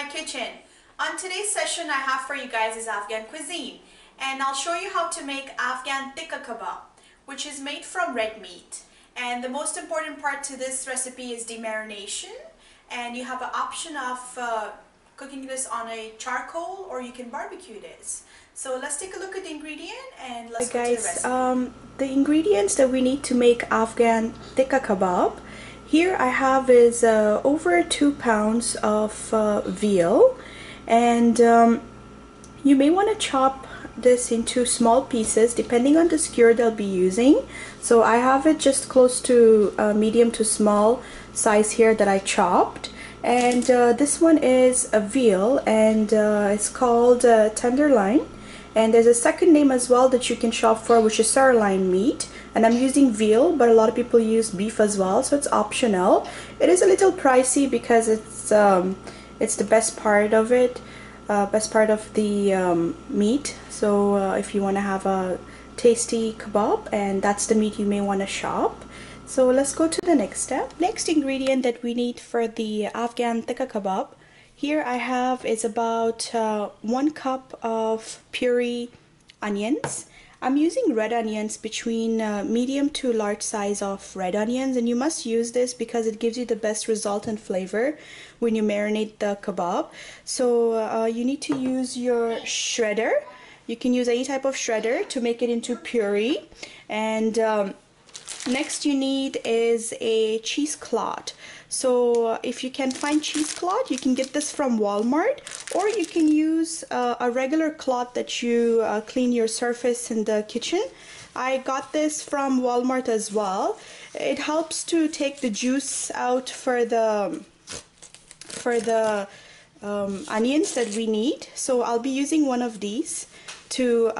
my kitchen. On today's session I have for you guys is Afghan cuisine, and I'll show you how to make Afghan Tikka Kebab, which is made from red meat. And the most important part to this recipe is the marination, and you have an option of cooking this on a charcoal or you can barbecue this. So let's take a look at the ingredient and let's go to the recipe. The ingredients that we need to make Afghan Tikka Kebab, here I have is over 2 pounds of veal, and you may want to chop this into small pieces depending on the skewer they'll be using. So I have it just close to medium to small size here that I chopped, and this one is a veal, and it's called tenderloin, and there's a second name as well that you can shop for, which is sirloin meat, and I'm using veal, but a lot of people use beef as well, so it's optional. It is a little pricey because it's the best part of it, best part of the meat. So if you want to have a tasty kebab, and that's the meat you may want to shop. So let's go to the next step. Next ingredient that we need for the Afghan Tikka Kebab, here I have is about 1 cup of puree onions. I'm using red onions, between medium to large size of red onions, and you must use this because it gives you the best result and flavor when you marinate the kebab. So you need to use your shredder. You can use any type of shredder to make it into puree. And next you need is a cheesecloth. So if you can find cheesecloth, you can get this from Walmart, or you can use a regular cloth that you clean your surface in the kitchen. I got this from Walmart as well. It helps to take the juice out for the onions that we need. So I'll be using one of these to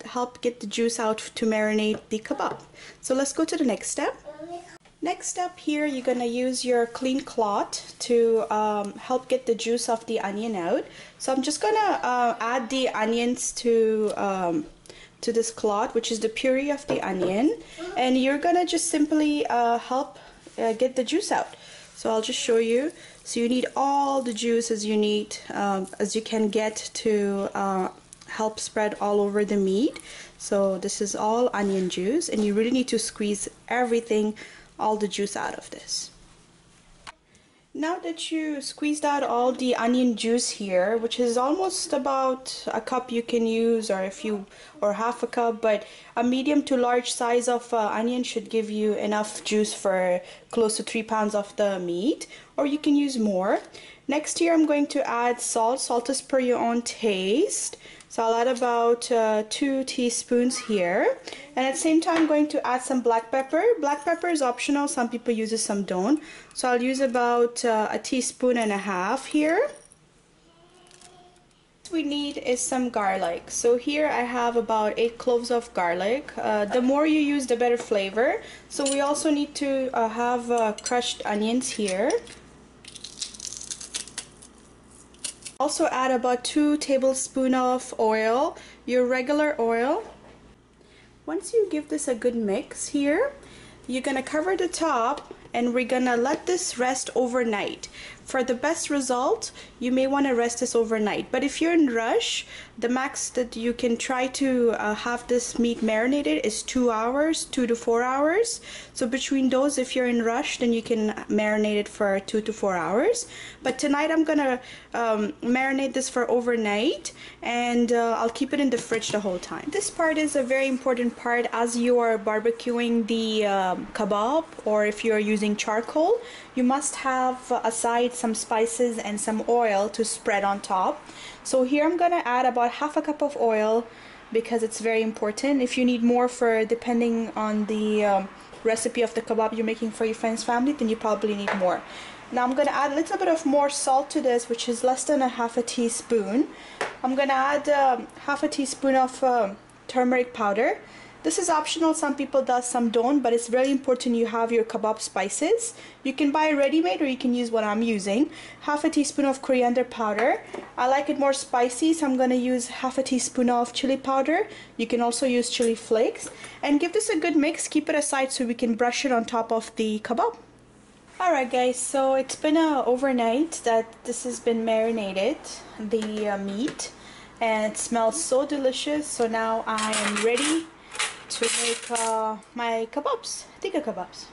help get the juice out to marinate the kebab. So let's go to the next step. Next step here, you're gonna use your clean cloth to help get the juice of the onion out. So I'm just gonna add the onions to this cloth, which is the puree of the onion, and you're gonna just simply help get the juice out. So I'll just show you. So you need all the juice as you need, as you can get to help spread all over the meat. So this is all onion juice, and you really need to squeeze everything, all the juice out of this. Now that you squeezed out all the onion juice here, which is almost about a cup you can use, or half a cup, but a medium to large size of onion should give you enough juice for close to 3 pounds of the meat, or you can use more. Next here I'm going to add salt. Salt is per your own taste. So I'll add about 2 teaspoons here, and at the same time I'm going to add some black pepper. Black pepper is optional, some people use it, some don't. So I'll use about 1.5 teaspoons here. What we need is some garlic. So here I have about 8 cloves of garlic. The more you use, the better flavor. So we also need to have crushed onions here. Also add about 2 tablespoons of oil, your regular oil. Once you give this a good mix here, you're gonna cover the top, and we're gonna let this rest overnight. For the best result, you may want to rest this overnight, but if you're in rush, the max that you can try to have this meat marinated is 2 hours, 2 to 4 hours. So between those, if you're in rush, then you can marinate it for 2 to 4 hours. But tonight I'm gonna marinate this for overnight, and I'll keep it in the fridge the whole time. This part is a very important part as you are barbecuing the kebab, or if you're using charcoal, you must have aside some spices and some oil to spread on top. So here I'm gonna add about half a cup of oil because it's very important. If you need more, for depending on the recipe of the kebab you're making for your friend's family, then you probably need more. Now I'm gonna add a little bit of more salt to this, which is less than 1/2 teaspoon. I'm gonna add 1/2 teaspoon of turmeric powder. This is optional, some people do, some don't, but it's very important you have your kebab spices. You can buy ready-made, or you can use what I'm using. 1/2 teaspoon of coriander powder. I like it more spicy, so I'm going to use 1/2 teaspoon of chili powder. You can also use chili flakes. And give this a good mix, keep it aside so we can brush it on top of the kebab. Alright guys, so it's been overnight that this has been marinated, the meat, and it smells so delicious. So now I am ready to make my kebabs, tikka kebabs.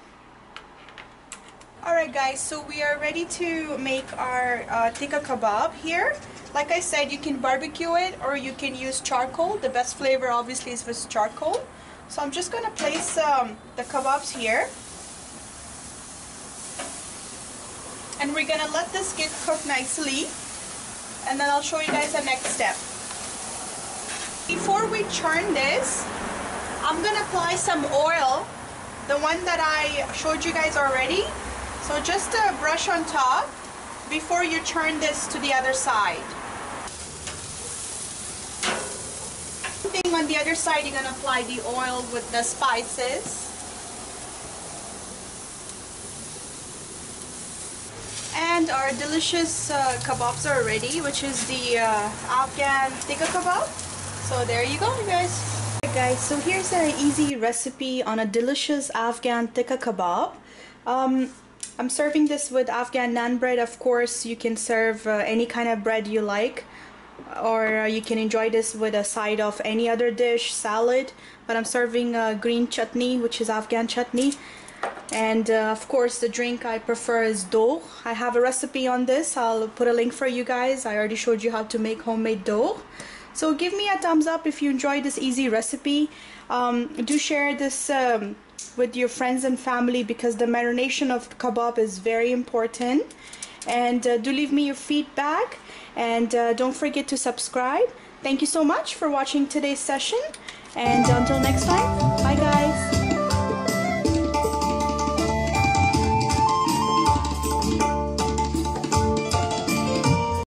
Alright guys, so we are ready to make our tikka kebab here. Like I said, you can barbecue it or you can use charcoal. The best flavor obviously is with charcoal. So I'm just going to place the kebabs here. And we're going to let this get cooked nicely. And then I'll show you guys the next step. Before we churn this, I'm going to apply some oil. The one that I showed you guys already. So just a brush on top before you churn this to the other side. Thing on the other side, you're going to apply the oil with the spices. And our delicious kebabs are ready, which is the Afghan Tikka Kebab. So there you go, you guys. Okay guys, so here's an easy recipe on a delicious Afghan Tikka Kebab. I'm serving this with Afghan naan bread. Of course, you can serve any kind of bread you like, or you can enjoy this with a side of any other dish, salad. But I'm serving green chutney, which is Afghan chutney. And of course, the drink I prefer is dough. I have a recipe on this. I'll put a link for you guys. I already showed you how to make homemade dough. So give me a thumbs up if you enjoyed this easy recipe. Do share this with your friends and family, because the marination of kebab is very important. And do leave me your feedback, and don't forget to subscribe. Thank you so much for watching today's session, and until next time, bye guys.